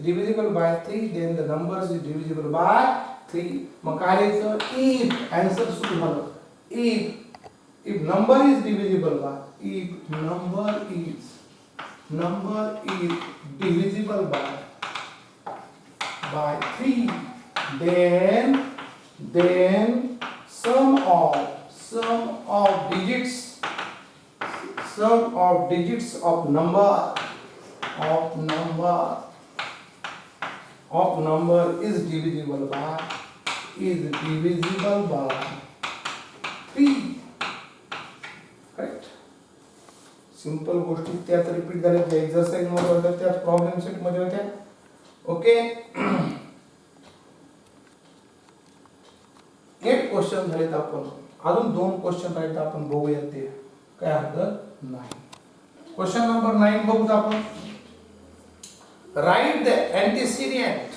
divisible by 3, then the number is divisible by 3. मग काय लिहायचं, if आन्सर सुरू झालं, if number is divisible by divisible by 3, then sum of digits of number is divisible by 3. Correct. Simple गोष्टी त्याच repeat झाल्या, त्या exercise मध्ये होत्या, त्या प्रॉब्लेम सेट मध्ये होत्या. ओके, एक क्वेश्चन झालेत. आपण अजून 2 क्वेश्चन राहिले, आपण बघूया ते काय हरकत नाही. क्वेश्चन नंबर 9 बघूत आपण. Write the antecedent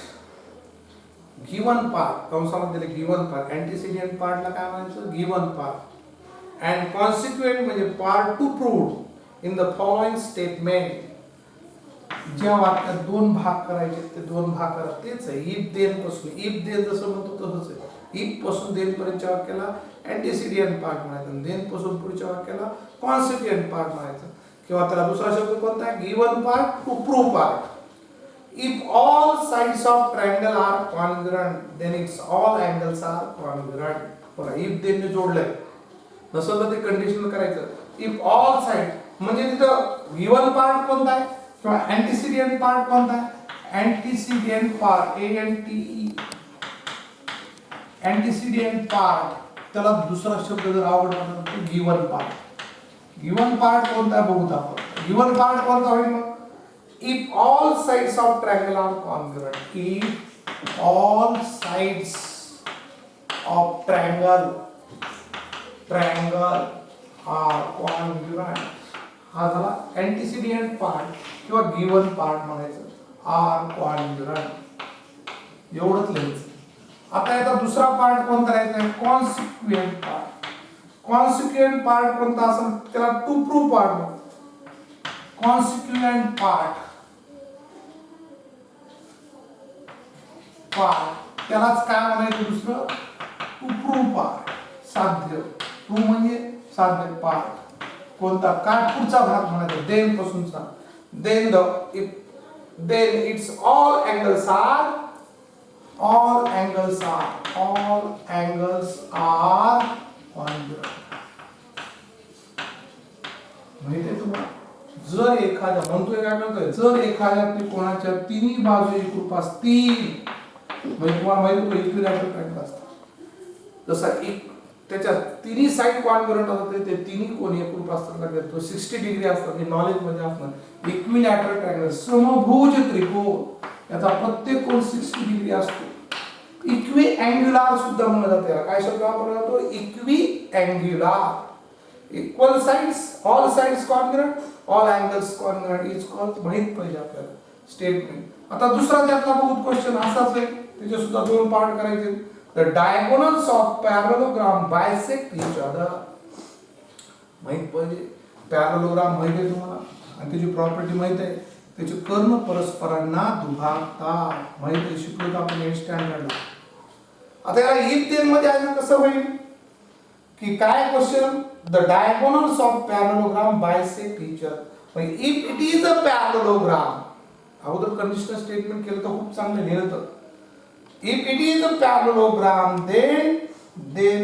given part, कंसामध्ये दिले गिवन पार्ट. अँटीसिडेंट पार्टला काय म्हणायचं, गिवन पार्ट. and consequent म्हणजे part to prove in the following statement. ज्या वाक्यात 2 भाग करायचे ते 2 भाग करा. तेच आहे इफ देन पासून, इफ देन जसं म्हणतो तसंच आहे. इफ पासून देन पर्यंतच्या वाक्याला अँटीसिडेंट पार्ट म्हणायचं, देन पासून पुढच्या वाक्याला कॉन्सिक्वेंट पार्ट म्हणायचं, किंवा त्याला दुसरा शब्द कोणता आहे, given part to prove part. If all sides of triangle are congruent, then its all angles are congruent. बघा, if देन ने जोडलंय, नसेल तर ते कंडिशनल करायचं. इफ ऑल साइड म्हणजे तिथं गिवन पार्ट कोणता आहे किंवा अँटीसिडेंट पार्ट कोणता आहे, अँटीसिडेंट पार्ट अँटीसिडेंट पार्ट, त्याला दुसरा शब्द जर आवडला तर गिवन पार्ट. गिवन पार्ट कोणता आहे बघूत आपण. गिवन पार्ट कोणता होईल मग, if all sides of triangle are congruent. If all sides of triangle are congruent. हा झाला अँटीसिडेंट पार्ट किंवा गिवन पार्ट म्हणायचं, आर कॉन्ग्रुएंट. एवढंच लिहायचं. आता याचा दुसरा पार्ट कोणता राहायचा, कॉन्सिक्वेंट पार्ट. कॉन्सिक्वेंट पार्ट कोणता असेल त्याला to prove part. Consequent part त्यालाच काय म्हणायचं दुसरं, टू प्रूव्ह पार्ट. साध्य, प्रूव्ह म्हणजे साध्य, पार्ट कोणता, काय पुढचा भाग म्हणायचा, देन पासूनचा. then its all angles are congruent. माहिती तुम्हाला, जर एखाद्या म्हणतोय काय करतोय, जर एखाद्या त्रिकोणाच्या तिन्ही बाजू एकरूप असतील, म्हणजे तुम्हाला माहिती आहे इक्विलॅटरल ट्रायंगल असतात. जसा एक त्याच्या तिन्ही साईड कॉन्ग्रुएंट असतात, ते तिन्ही कोन एकरूप असतात, तो 60 डिग्री असतात, हे नॉलेज मध्ये असणार. इक्विलॅटरल ट्रायंगल समभुज त्रिकोण याचा प्रत्येक कोन 60 डिग्री असतो. इक्वी अँग्युलर सुद्धा म्हणलं जाते. काय शब्द वापरला जातो? Equi angular. Equal sides, all sides congruent, all angles congruent is called. माहित पाहिजे आपल्याला स्टेटमेंट. आता दुसरा त्यातला बहुत क्वेश्चन असाच आहे, त्याचे सुद्धा दोन पार्ट करायचे. The diagonals of parallelogram bisect each other. माहित पाहिजे. पॅरलोग्राम माहित आहे तुम्हाला आणि त्याची प्रॉपर्टी माहित आहे. त्याचे कर्ण परस्परांना दुभागतात. माहित आहे, शिकलो आपण 8 स्टँडर्डला. आता याला इफ मध्ये आहे कसं होईल की काय question? The diagonals of parallelogram bisect each other. If it is a parallelogram, अगोदर कंडिशनल स्टेटमेंट केलं तर खूप चांगलं लिहिलं. If it is a parallelogram, then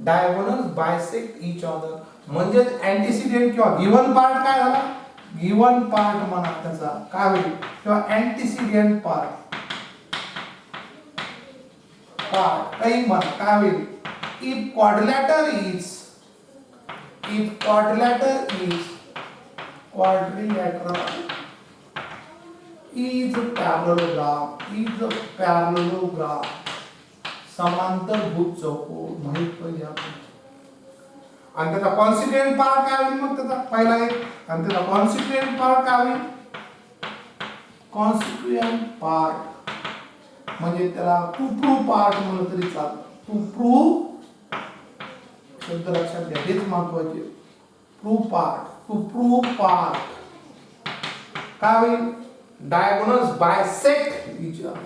diagonals bisect each other. म्हणजे antecedent किंवा given part काय झाला? given part म्हणा त्याचा काय होईल? किंवा antecedent part काही म्हणा काय होईल? If quadrilateral is parallelogram समांतर भुज चौकोन. माहित पाहिजे आपण. आणि त्याचा कॉन्सिक्वेंट पार्ट काय होईल? मग त्याचा पहिला एक आणि त्याचा कॉन्सिक्वेंट पार्ट काय होईल? कॉन्सिक्वेंट पार्ट म्हणजे त्याला टू प्रूव्ह पार्ट म्हणलं तरी चालतं. टू प्रूव्ह शब्द लक्षात घ्या, हेच महत्वाचे. टू प्रूव्ह पार्ट काय होईल? Diagonals bisect each other.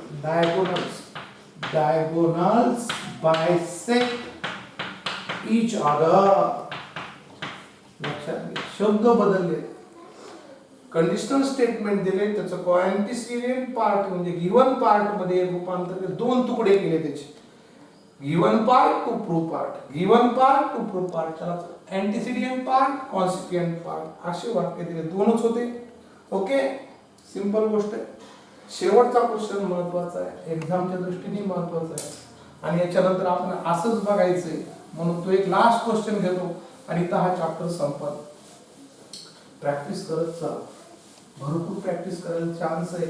Diagonals bisect each other. लक्षात घ्या, शब्द बदलले. कंडिशनल स्टेटमेंट दिले, त्याचं कोएंटिसिडेंट पार्ट म्हणजे गिवन पार्ट मध्ये रूपांतर दोन तुकडे केले त्याचे. Given part to prove part, given part to prove part. त्याला अँटिसिडेंट पार्ट, कॉन्सिक्वेंट पार्ट असे वाक्य दिले. दोनच होते. ओके, सिंपल गोष्ट आहे. शेवटचा क्वेश्चन महत्वाचा आहे, एक्झामच्या दृष्टीने महत्वाचा आहे. आणि याच्यानंतर आपण असंच बघायचंय म्हणून तो एक लास्ट क्वेश्चन घेतो आणि इथं हा चॅप्टर संपल. प्रॅक्टिस करत चाल, भरपूर प्रॅक्टिस करायला चान्स आहे.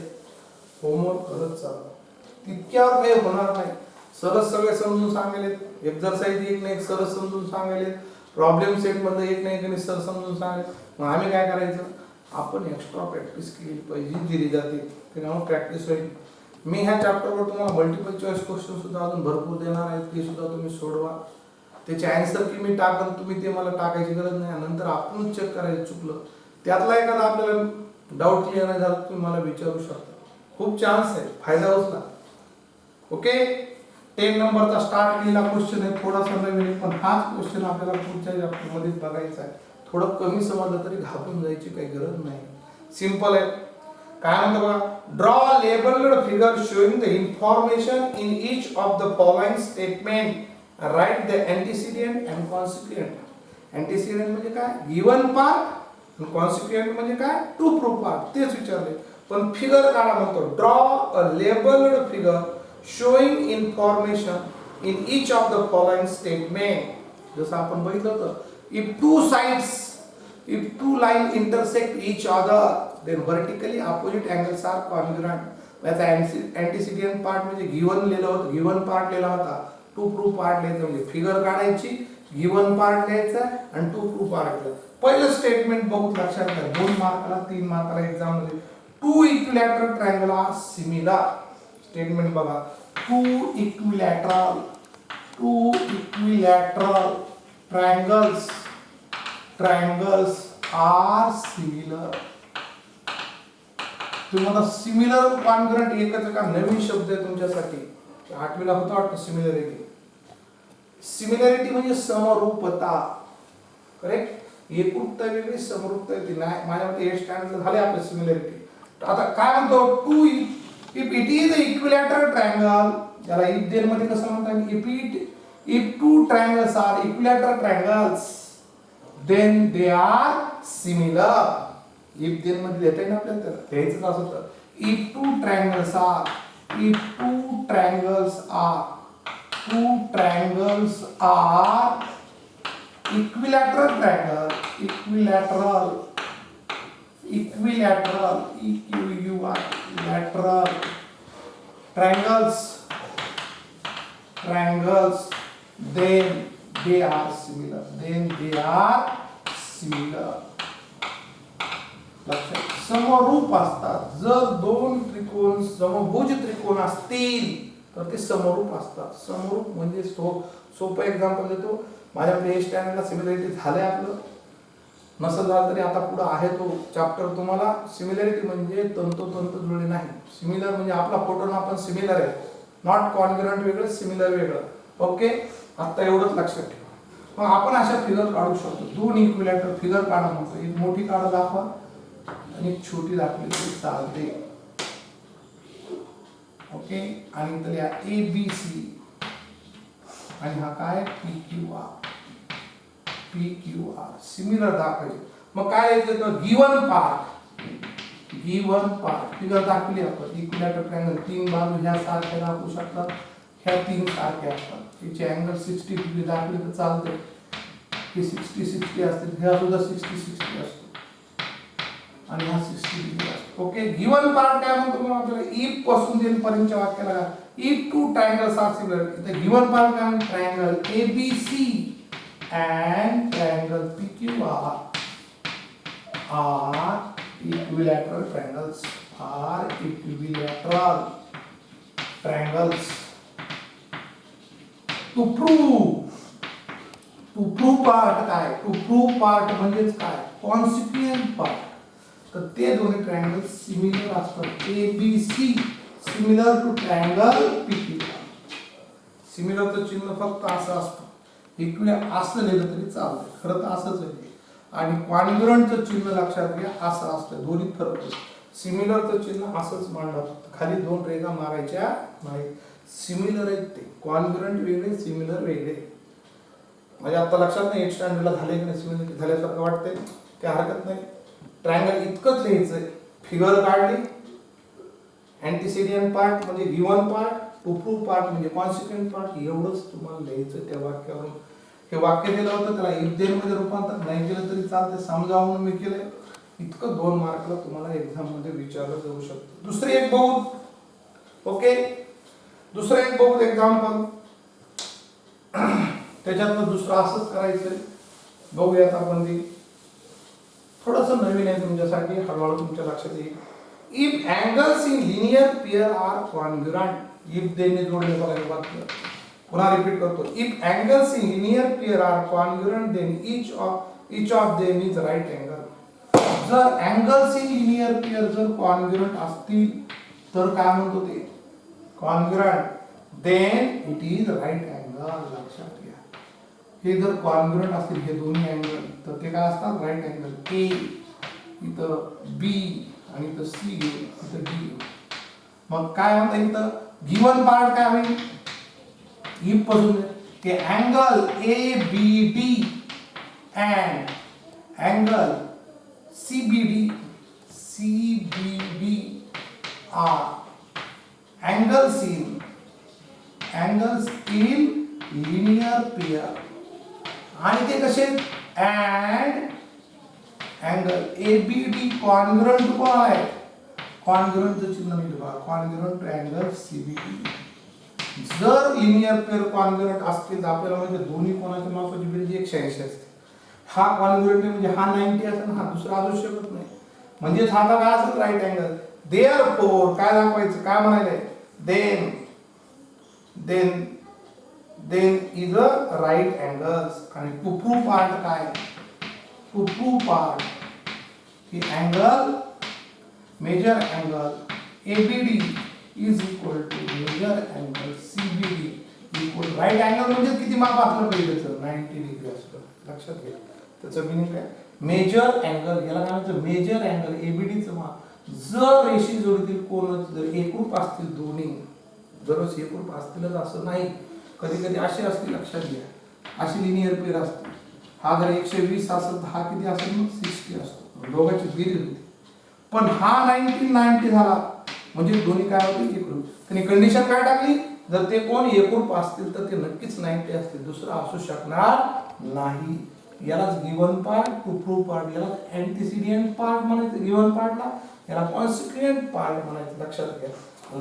होमवर्क करत चाल, तितक्यावर काही होणार नाही. सरळ सगळे समजून सांगेल. एक्सरसाइज एक नाही एक सरळ समजून सांगेल. प्रॉब्लेम सेट मध्ये एक नाही एक सरळ समजून सांगेल. मग आम्ही काय करायचं? आपण एक्स्ट्रा प्रॅक्टिस केली पाहिजे, दिली जाते त्यामुळे प्रॅक्टिस होईल. मी ह्या चॅप्टरवर तुम्हाला मल्टिपल चॉईस क्वेश्चन सुद्धा अजून भरपूर देणार आहेत, ते सुद्धा तुम्ही सोडवा. त्याचे आन्सर की मी टाकल, तुम्ही ते मला टाकायची गरज नाही. नंतर आपण चेक करायचं चुकलं त्यातला एखादा आपल्याला डाऊट क्लिअर नाही झाला तुम्ही मला विचारू शकता. खूप चान्स आहे, फायदा उचला. ओके, 10 नंबरचा स्टार्ट केलेला क्वेश्चन आहे, थोडासा नवीन आहे पण हाच क्वेश्चन आपल्याला पुढच्या चॅप्टरमध्ये बघायचा आहे. थोडं कमी समजलं तरी घाबरून जायची काही गरज नाही. सिंपल आहे. काय म्हणतो बघा? Draw labelled figure showing the information in each of the following statement. Write the antecedent and consequent. Antecedent म्हणजे काय? Given part. कॉन्सिक्वेंट म्हणजे काय? To prove part. तेच विचारले पण फिगर काढा म्हणतो. Draw a labelled figure showing information in each of the following statement. जसं आपण बघितलं होतं, if two lines intersect each other then vertically opposite angles are congruent. याचा antecedent part म्हणजे गिवन लिहिलं होतं, गिवन पार्ट लिहिला होता. टू प्रूव्ह पार्ट लिहायचं म्हणजे फिगर काढायची, गिवन पार्ट लिहायचा आणि टू प्रूव्ह पार्ट लिहायचा. पहिलं स्टेटमेंट बहुत लक्षात घ्या, 2 मार्काला 3 मार्काला एक्झाम मध्ये. Two equilateral triangle are similar. Statement बघा, two equilateral triangles are similar. तुम्हाला सिमिलर कॉन्ग्रुएंट एकच का नवीन शब्द आहे तुमच्यासाठी. 8वीला होता वाटतं सिमिलॅरिटी. सिमिलॅरिटी म्हणजे समरूपता. करेक्ट. एकरूपता वेगळी, समरूपता वेगळी. नाही माझ्या मते 8 स्टँडर्ड झाले आपले सिमिलॅरिटी. आता काय म्हणतो? Two if it is a equilateral triangle. त्याला इफ देन मध्ये कसं म्हणतात? if two triangles are equilateral triangles then they are similar. if then मध्ये देता येईल आपल्याला, त्याला द्यायचं असं तर if two triangles are equilateral triangle, equilateral EQUR lateral triangles, then they are similar, लक्षात समरूप असतात. जर दोन त्रिकोण समभुज त्रिकोण असतील तर ते समरूप असतात. समरूप म्हणजे सोपं एक्झाम्पल देतो. माझ्याकडे ए स्टँडर्डला सिमिलरिटी झालंय आपलं, नसेल झालं तरी आता पुढे आहे तो चॅप्टर तुम्हाला. सिमिलरिटी म्हणजे तंतोतंत जुळणे नाही. सिमिलर म्हणजे आपला फोटो ना आपण सिमिलर आहे, नॉट कॉन्ग्रुएंट वेगळं, सिमिलर वेगळं. ओके, आता एवढंच लक्षात ठेवा. मग आपण अशा फिगर काढू शकतो. दोन इक्विलॅटरल फिगर काढा म्हणतो. एक मोठी काढा दाखवा आणि एक छोटी दाखवली तरी चालते. ओके, आणि इथं लिहा ABC आणि हा काय PQR सिमिलर दाखवले. मग काय येतं गिवन पार्ट फिगर दाखवली आपण. इक्विलॅटरल ट्रायंगल तीन बाजू ह्या सारख्या दाखवू शकतात, ह्या तीन सारख्या असतात. याचे अँगल 60 डिग्री दाखवले तर चालते. हे 60 असतील, ह्या सुद्धा 60 असतो आणि हा 60 डिग्री असतो. ओके, गिवन पार्ट काय म्हणतो मग आपल्याला इफ पासून देन पर्यंतच्या वाक्याला का if two triangles are similar. इथे गिवन पार्ट काय म्हणतो triangle ABC and triangle PQR are equilateral triangles. To prove part काय, टू प्रूव्ह पार्ट म्हणजेच काय कॉन्सिक्वेंट पार्ट. तर ते दोन्ही ट्रायंगल सिमिलर असतात. ABC similar to triangle PQR. सिमिलरचं चिन्ह फक्त असं असतं. इक्विलॅटरल असं लिहिलं तरी चालतं, खरं तर असंच आहे. आणि कॉन्ग्रुएंटचं चिन्ह लक्षात घ्या असं असतं. दोन्हीत फरक असतो. सिमिलरचं चिन्ह असंच मांडलं, खाली दोन रेघा मारायच्या नाही. सिमिलर आहेत ते, कॉन्ग्रुएंट वेगळे, सिमिलर वेगळे. म्हणजे आता लक्षात नाही एट स्टँडर्डला झाले की नाही सिमिलर झाल्यासारखं वाटतंय, काय हरकत नाही. ट्रायंगल इतकंच लिहायचंय. फिगर काढली, अँटीसिडियन पार्ट म्हणजे given part, to prove part म्हणजे कॉन्सिक्वेंट पार्ट, एवढंच तुम्हाला लिहायचं त्या वाक्यावरून. हे वाक्य दिलं होतं त्याला इफ देन मध्ये रूपांतर नाही केलं तरी चालते, समजावून मी केलंय. इतकं 2 मार्कला तुम्हाला एक्झाम मध्ये विचारलं जाऊ शकतं. दुसरी एक बहुत, ओके, दुसरं एक बहुत एक्झाम्पल. त्याच्यातनं दुसरं असंच करायचंय. बघूयात आपण ते. थोडंसं नवीन आहे तुमच्यासाठी, हळूहळू तुमच्या लक्षात येईल. If angles in linear pair are congruent. If then जोडले बघा हे वाक्य. पुन्हा रिपीट करतो. If angles in linear pair are congruent then each of them is right angle. जर अँगल्स इन लिनियर पेअर जर कॉन्ग्रुएंट असतील तर काय म्हणतो ते congruent, then it is right angle. लक्षात घ्या, हे जर कॉन्ग्रुएंट असतील हे दोन्ही अँगल तर ते काय असतात राईट अँगल. A इथं B आणि इथं C इथं D. मग काय म्हणता इथं गिवन पार्ट काय होईल इफ पासून ते angle ABD and angle CBD are angles in linear pair. आणि ते कसे and angle ABD congruent कोण आहे, congruent चिन्ह मी लिहा congruent triangle CBD. जर लिनियर पेअर कॉन्ग्रुएंट असतील तर आपल्याला म्हणजे दोन्ही कोणाच्या मापाची बेरीज 180 असते. हा कॉन्ग्रुएंट म्हणजे हा 90 असेल, हा दुसरा असू शकत नाही. म्हणजे हा काय असेल राईट अँगल. देअरफॉर काय दाखवायचं, काय म्हणायलंय then is a right angles. आणि टू प्रूव्ह पार्ट काय, टू प्रूव्ह पार्ट की angle measure angle ABD is equal to measure angle CBD equal right angle म्हणजे किती माप असलं पाहिजे त्याचं 90 डिग्री असलं. लक्षात घ्या त्याचं मीनिंग काय मेजर अँगल, याला काय म्हणतात मेजर अँगल ABD चं माप. जर रेषी जोडीतील कोण जर एकरूप असतील दोन्ही, जर एकरूप असतीलच असं नाही, कधी कधी अशी असतील. लक्षात घ्या अशी लिनियर पेअर असते. हा जर 120 असेल तर हा किती असेल मग 60 असतो, दोघांची बेरीज होती. पण हा 90 झाला म्हणजे दोन्ही काय होतील एकरूप. त्यांनी कंडिशन काय टाकली, जर ते कोण एकरूप असतील तर ते नक्कीच 90 असतील, दुसरा असू शकणार नाही. यालाच given part, to prove part, याला अँटीसिडेंट पार्ट म्हणायचं गिवन पार्टला, याला कॉन्सिक्वेंट पार्ट म्हणायचं. लक्षात घ्या.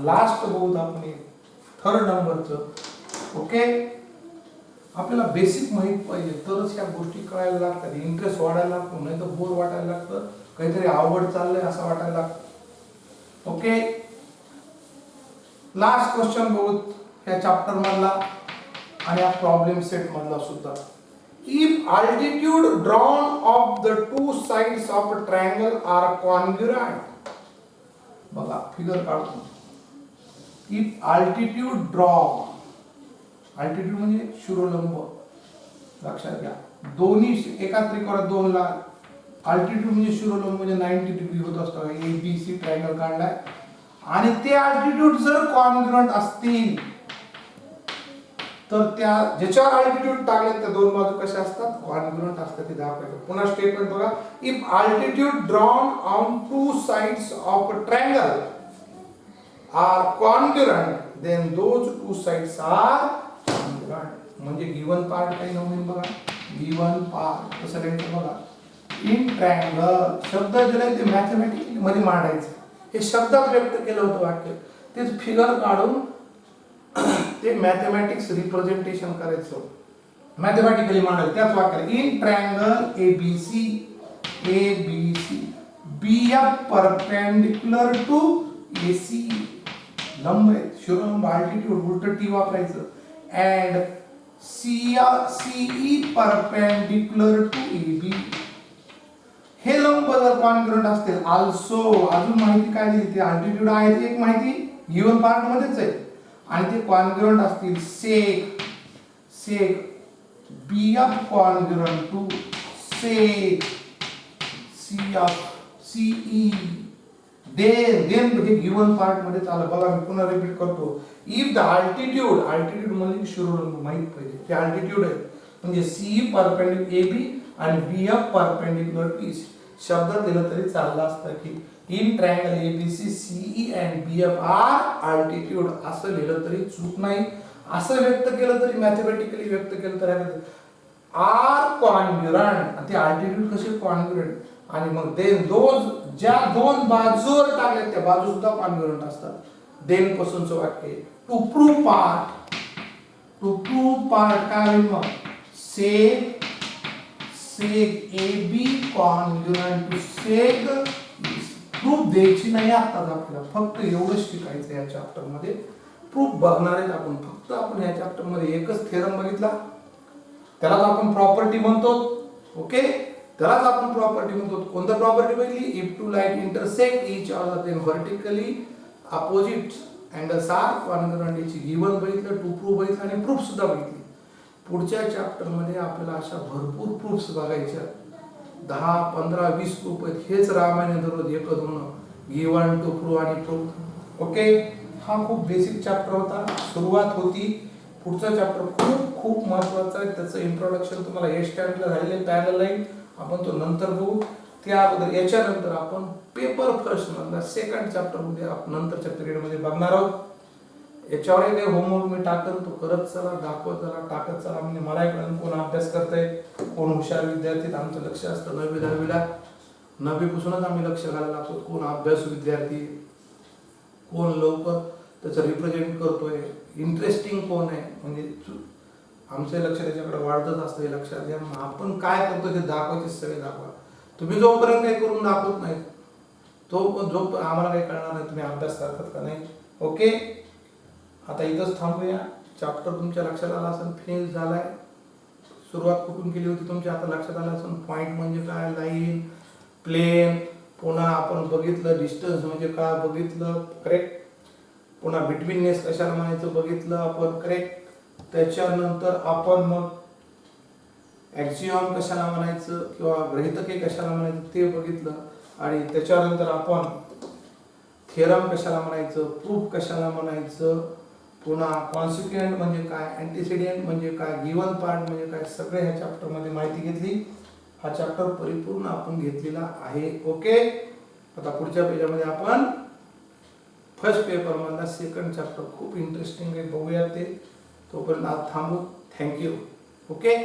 लास्ट बघूत आपण थर्ड नंबरचं. ओके, आपल्याला बेसिक माहित पाहिजे तरच ह्या गोष्टी कळायला लागतात. इंटरेस्ट वाढायला लागतो, नाही तर बोर वाटायला लागतं, काहीतरी आवड चाललंय असं वाटायला लागतं. ओके, लास्ट क्वेश्चन बघू ह्या चॅप्टर मधला आणि या प्रॉब्लेम सेट मधला सुद्धा. If altitude drawn of the two sides of a triangle are congruent, बघा फिगर काढतो. इफ altitude drawn, altitude म्हणजे शिरोलंब, लक्षात घ्या. दोन्ही एका त्रिकोणात दोन ला altitude म्हणजे शिरोलंब म्हणजे 90 डिग्री होत असतो. ABC ट्रायंगल काढलाय आणि ते altitude जर कॉन्ग्रुएंट असतील तर त्या ज्याच्यावर altitude टाकले त्या दोन बाजू कशा असतात, कॉन्ग्रुएंट असतात. ते दाखवायचं. पुन्हा स्टेटमेंट बघा. If altitude drawn on two sides of a triangle are congruent, then those two sides are congruent. म्हणजे गिवन पार्ट काही नवीन बघा. गिवन पार्ट कसं लिहायचं बघा. इन ट्रायंगल शब्द दिलाय ते मॅथमॅटिकली मध्ये मांडायचं. हे शब्दात व्यक्त केलं होतं वाक्य, तेच फिगर काढून ते मॅथमॅटिक्स रिप्रेझेंटेशन करायचं, मॅथमॅटिकली मांडायचं. त्याच वाक्याला in triangle ABC BF perpendicular to AC, लंब आहे शिरोलंब, अल्टिट्यूड उलट टी वापरायचं, and CE perpendicular to AB. हे लंब जर कॉन्ग्रुएंट असतील, आल्सो अजून माहिती काय दिली, ते अल्टिट्यूड आहे ती एक माहिती गिवन पार्ट मध्येच आहे, आणि ते कॉन्ग्रुएंट असतील seg BF congruent to seg CE then म्हणजे गिवन पार्ट मध्ये चालू. बघा मी पुन्हा रिपीट करतो. इफ द अल्टिट्यूड म्हणजे शिरोलंब माहित पाहिजे, ते अल्टिट्यूड आहे म्हणजे सीई परपेंडिक्युलर एबी आणि बीएफ परपेंडिक्युलर टू शब्दात दिलं तरी चाललं असतं की in triangle ABC CE and BF are altitude असं लिहिलं तरी चूक नाही. असं व्यक्त केलं तरी मॅथमॅटिकली व्यक्त केलं तरी आर कॉन्ग्रुएंट, ते अल्टिट्यूड कसे कॉन्ग्रुएंट, आणि मग देन ज्या दोन बाजूवर टाकल्या त्या बाजू सुद्धा कॉन्ग्रुएंट असतात. देन पासूनचं वाक्य टू प्रूव्ह पार्ट काय होईल मग, seg AB congruent to seg. Proof द्यायची नाही आताच आपल्याला, फक्त एवढंच शिकायचं या चॅप्टर मध्ये. प्रूफ बघणार आहेत आपण, फक्त आपण या चॅप्टर मध्ये एकच थेरम बघितला, त्यालाच आपण प्रॉपर्टी म्हणतो. ओके, त्यालाच आपण प्रॉपर्टी म्हणतो. कोणती प्रॉपर्टी बघितली, if two line intersect each other then vertically opposite angles are congruent. याची गिवन बघितलं, टू प्रूफ बघितलं आणि प्रूफ सुद्धा बघितली. पुढच्या चॅप्टर मध्ये आपल्याला अशा भरपूर प्रूफ्स बघायच्या, 10, 15, 20 प्रूफ आहेत. हेच रामायण दररोज एकच होणं, गिवन टू प्रूफ आणि प्रूफ. ओके, हा खूप बेसिक चॅप्टर होता, सुरुवात होती. पुढचा चॅप्टर खूप खूप महत्त्वाचा आहे, त्याचं इंट्रोडक्शन तुम्हाला एस स्टँडला झालेलं आहे, पॅरलल लाईन, आपण तो नंतर बघू. त्या अगोदर याच्यानंतर आपण पेपर फर्स्ट मधला सेकंड चॅप्टर मध्ये आपण नंतरच्या पिरियड मध्ये बघणार आहोत. याच्यावर काही होमवर्क मी टाकन, तो करत चला, दाखवत चला, टाकत चला. म्हणजे मला कळण कोण अभ्यास करतंय, कोण हुशार विद्यार्थी. आमचं लक्ष असतं 9वी 10वीला, 9वी पासूनच आम्ही लक्ष घालायला लागतो. कोण अभ्यास विद्यार्थी, कोण लवकर त्याचं रिप्रेझेंट करतोय, इंटरेस्टिंग कोण आहे, म्हणजे आमचं लक्ष त्याच्याकडे वाढतच असतं. हे लक्षात घ्या. आपण काय करतो ते दाखवायचे सगळे दाखवा. तुम्ही जोपर्यंत काही करून दाखवत नाही तो आम्हाला काही कळणार नाही तुम्ही अभ्यास करतात का नाही. ओके, आता इथंच थांबूया. चॅप्टर तुमच्या लक्षात आला असेल, फिनिश झालाय. सुरुवात कुठून केली होती तुमच्या आता लक्षात आलं असेल. पॉइंट म्हणजे काय, लाईन, प्लेन, पुन्हा आपण बघितलं डिस्टन्स म्हणजे काय बघितलं, करेक्ट. पुन्हा बिटवीननेस कशाला म्हणायचं बघितलं आपण, करेक्ट. त्याच्यानंतर आपण मग ॲक्सिओम कशाला म्हणायचं किंवा गृहीतके कशाला म्हणायचं ते बघितलं. आणि त्याच्यानंतर आपण थेरम कशाला म्हणायचं, प्रूफ कशाला म्हणायचं, पुन्हा कॉन्सिक्वेंट म्हणजे काय, अँटीसिडेंट म्हणजे काय, गिवन पार्ट म्हणजे काय, सगळे ह्या चॅप्टर मध्ये माहिती घेतली. हा चॅप्टर परिपूर्ण आपण घेतलेला आहे. ओके, आता पुढच्या पेजमध्ये आपण फर्स्ट पेपर मधला सेकंड चॅप्टर खूप इंटरेस्टिंग आहे, बघूया ते. तोपर्यंत आज थांबू. थँक्यू. ओके.